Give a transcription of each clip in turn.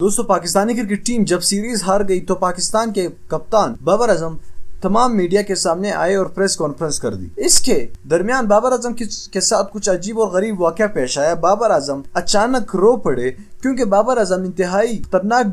दोस्तों, Pakistani cricket team जब series हार गई तो पाकिस्तान के कप्तान बाबर आजम तमाम मीडिया के सामने आए और प्रेस कॉन्फ्रेंस कर दी। इसके दरमियान बाबर आजम के साथ कुछ अजीब और गरीब वाक़या पेश आया। बाबर आजम अचानक रो पड़े क्योंकि बाबर आजम इंतहाई खतरनाक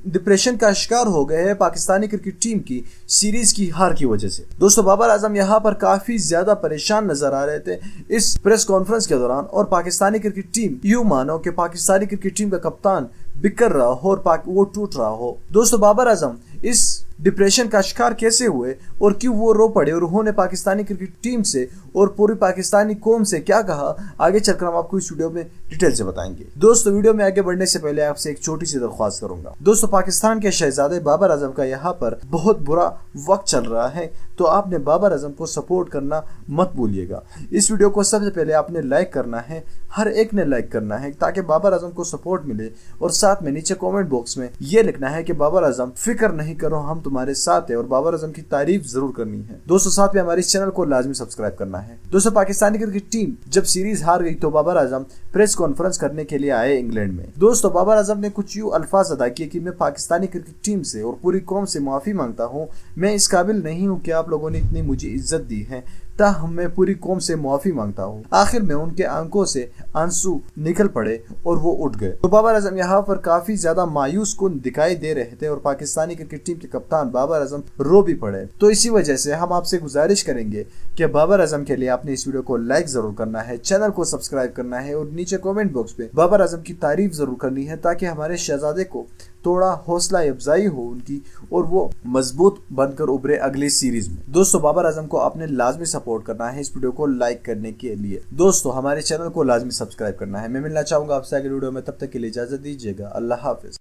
डिप्रेशन का शिकार हो गए हैं पाकिस्तानी क्रिकेट टीम की सीरीज की हार की वजह से। दोस्तों, बाबर आजम यहाँ पर काफी ज्यादा परेशान नजर आ रहे थे इस प्रेस कॉन्फ्रेंस के दौरान, और पाकिस्तानी क्रिकेट टीम यूं मानो कि पाकिस्तानी क्रिकेट टीम का कप्तान बिखर रहा हो और वो टूट रहा हो। दोस्तों, बाबर आजम इस डिप्रेशन का शिकार कैसे हुए और क्यों वो रो पड़े और उन्होंने पाकिस्तानी क्रिकेट टीम से और पूरी पाकिस्तानी कौम से क्या कहा, आगे चलकर हम आपको इस वीडियो में डिटेल से बताएंगे। दोस्तों, वीडियो में आगे बढ़ने से पहले आपसे एक छोटी सी दरख्वास्त करूंगा। दोस्तों, पाकिस्तान के शहजादे बाबर आजम का यहाँ पर बहुत बुरा वक्त चल रहा है, तो आपने बाबर आजम को सपोर्ट करना मत भूलिएगा। इस वीडियो को सबसे पहले आपने लाइक करना है, हर एक ने लाइक करना है ताकि बाबर आजम को सपोर्ट मिले, और साथ में नीचे कमेंट बॉक्स में ये लिखना है कि बाबर आजम फिक्र नहीं करो, हम तुम्हारे साथ है, और बाबर आजम की तारीफ जरूर करनी है। दोस्तों, साथ में हमारे इस चैनल को लाजमी सब्सक्राइब करना है। दोस्तों, पाकिस्तानी क्रिकेट टीम जब सीरीज हार गई तो बाबर आजम प्रेस कॉन्फ्रेंस करने के लिए आए इंग्लैंड में। दोस्तों, बाबर आजम ने कुछ यूं अल्फाज अदा किए कि मैं पाकिस्तानी क्रिकेट टीम से और पूरी कौम से माफी मांगता हूँ, मैं इस काबिल नहीं हूँ कि आप लोगों ने इतनी मुझे इज्जत दी है, ताहम मैं पूरी कौम से माफी मांगता हूँ। आखिर में उनके आंखों से आंसू निकल पड़े और वो उठ गए। तो बाबर आजम यहाँ पर काफी ज्यादा मायूस कुन दिखाई दे रहे थे और पाकिस्तानी क्रिकेट टीम के कप्तान बाबर आजम रो भी पड़े। तो इसी वजह से हम आपसे गुजारिश करेंगे कि बाबर आजम के लिए आपने इस वीडियो को लाइक जरूर करना है, चैनल को सब्सक्राइब करना है, और नीचे कमेंट बॉक्स पे बाबर आजम की तारीफ जरूर करनी है ताकि हमारे शहजादे को थोड़ा हौसला अफजाई हो उनकी और वो मजबूत बनकर उभरे अगली सीरीज में। दोस्तों, बाबर आजम को आपने लाजमी सपोर्ट करना है इस वीडियो को लाइक करने के लिए। दोस्तों, हमारे चैनल को लाजमी सब्सक्राइब करना है। मैं मिलना चाहूंगा आपसे अगले वीडियो में, तब तक के लिए इजाजत दीजिएगा। अल्लाह हाफिज।